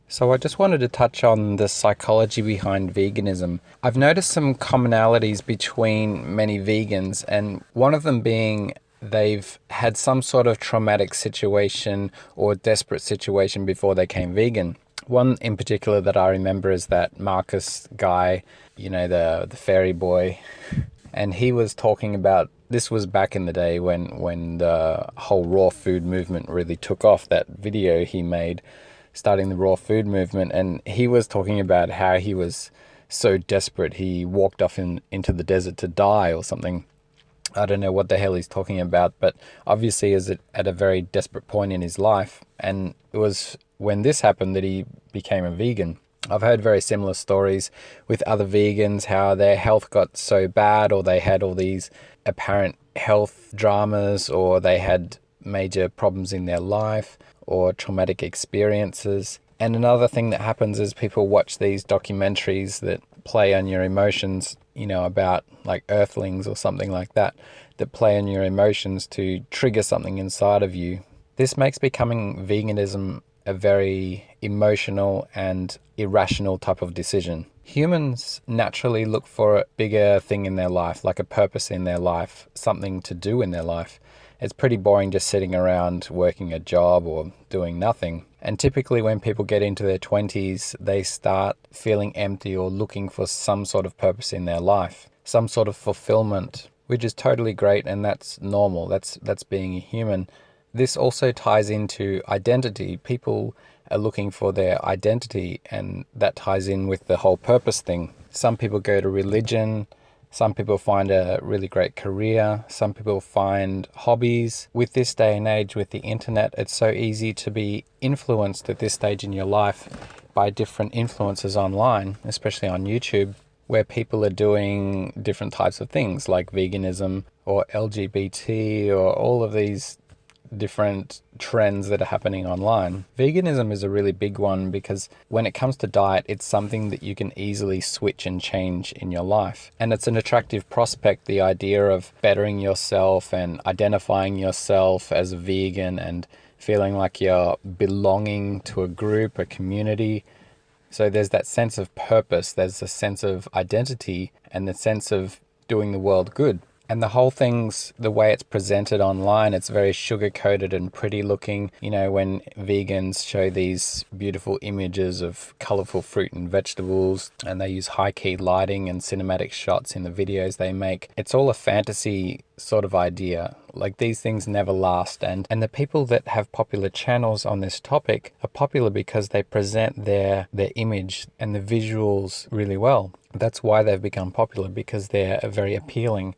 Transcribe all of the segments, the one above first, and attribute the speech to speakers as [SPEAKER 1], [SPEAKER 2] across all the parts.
[SPEAKER 1] So I just wanted to touch on the psychology behind veganism. I've noticed some commonalities between many vegans, and one of them being they've had some sort of traumatic situation or desperate situation before they came vegan. One in particular that I remember is that Marcus guy, the fairy boy, and he was talking about this was back in the day when the whole raw food movement really took off. That video he made starting the raw food movement, and he was talking about how he was so desperate he walked off into the desert to die or something. I don't know what the hell he's talking about, but obviously is at a very desperate point in his life, and it was when this happened that he became a vegan. I've heard very similar stories with other vegans, how their health got so bad, or they had all these apparent health dramas, or they had major problems in their life, or traumatic experiences. And another thing that happens is people watch these documentaries that play on your emotions, about like Earthlings or something like that, that play on your emotions to trigger something inside of you. This makes becoming veganism a very emotional and irrational type of decision. Humans naturally look for a bigger thing in their life, like a purpose in their life, something to do in their life. It's pretty boring just sitting around working a job or doing nothing. And typically when people get into their 20s, they start feeling empty or looking for some sort of purpose in their life, some sort of fulfillment, which is totally great, and that's normal. That's being a human. This also ties into identity. People are looking for their identity, and that ties in with the whole purpose thing. Some people go to religion. Some people find a really great career. Some people find hobbies. With this day and age, with the internet, it's so easy to be influenced at this stage in your life by different influencers online, especially on YouTube, where people are doing different types of things like veganism or LGBT or all of these different trends that are happening online. Veganism is a really big one because when it comes to diet, it's something that you can easily switch and change in your life. And it's an attractive prospect, the idea of bettering yourself and identifying yourself as a vegan and feeling like you're belonging to a group, a community. So there's that sense of purpose, there's a sense of identity, and the sense of doing the world good. And the whole thing's, the way it's presented online, it's very sugar-coated and pretty looking. When vegans show these beautiful images of colorful fruit and vegetables, and they use high-key lighting and cinematic shots in the videos they make, it's all a fantasy sort of idea. Like, these things never last. And the people that have popular channels on this topic are popular because they present their image and the visuals really well. That's why they've become popular, because they're very appealing.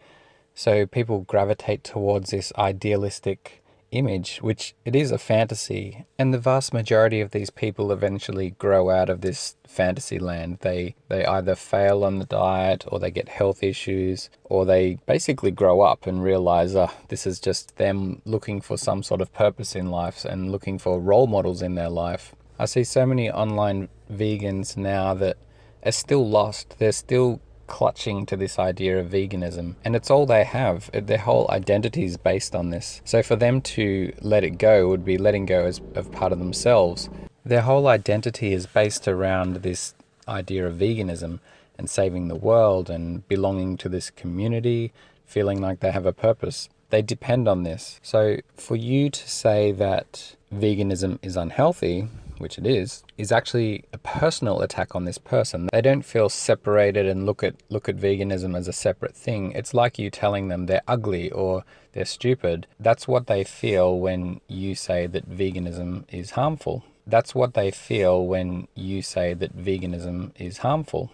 [SPEAKER 1] So people gravitate towards this idealistic image, which it is a fantasy. And the vast majority of these people eventually grow out of this fantasy land. They either fail on the diet, or they get health issues, or they basically grow up and realize, this is just them looking for some sort of purpose in life and looking for role models in their life. I see so many online vegans now that are still lost. They're still clutching to this idea of veganism, and it's all they have. Their whole identity is based on this. So for them to let it go would be letting go of part of themselves. Their whole identity is based around this idea of veganism and saving the world and belonging to this community, feeling like they have a purpose. They depend on this. So for you to say that veganism is unhealthy, which it is actually a personal attack on this person. They don't feel separated and look at veganism as a separate thing. It's like you telling them they're ugly or they're stupid. That's what they feel when you say that veganism is harmful. That's what they feel when you say that veganism is harmful.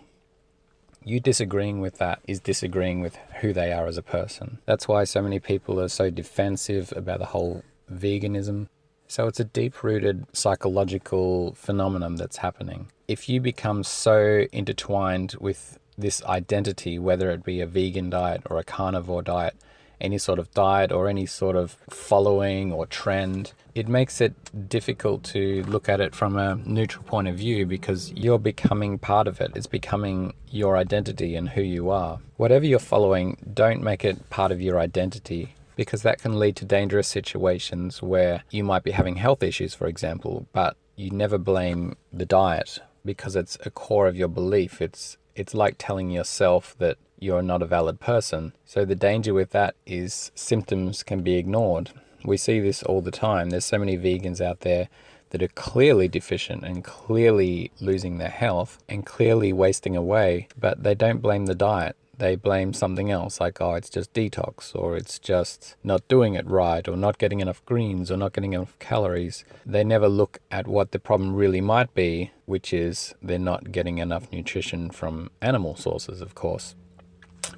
[SPEAKER 1] You disagreeing with that is disagreeing with who they are as a person. That's why so many people are so defensive about the whole veganism. So it's a deep-rooted psychological phenomenon that's happening. If you become so intertwined with this identity, whether it be a vegan diet or a carnivore diet, any sort of diet or any sort of following or trend, it makes it difficult to look at it from a neutral point of view, because you're becoming part of it. It's becoming your identity and who you are. Whatever you're following, don't make it part of your identity, because that can lead to dangerous situations where you might be having health issues, for example, but you never blame the diet because it's a core of your belief. It's like telling yourself that you're not a valid person. So the danger with that is symptoms can be ignored. We see this all the time. There's so many vegans out there that are clearly deficient and clearly losing their health and clearly wasting away, but they don't blame the diet. They blame something else, like, oh, it's just detox, or it's just not doing it right, or not getting enough greens, or not getting enough calories. They never look at what the problem really might be, which is they're not getting enough nutrition from animal sources, of course.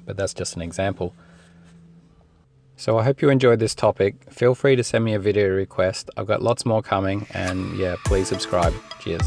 [SPEAKER 1] But that's just an example. So I hope you enjoyed this topic. Feel free to send me a video request. I've got lots more coming, and yeah, please subscribe. Cheers.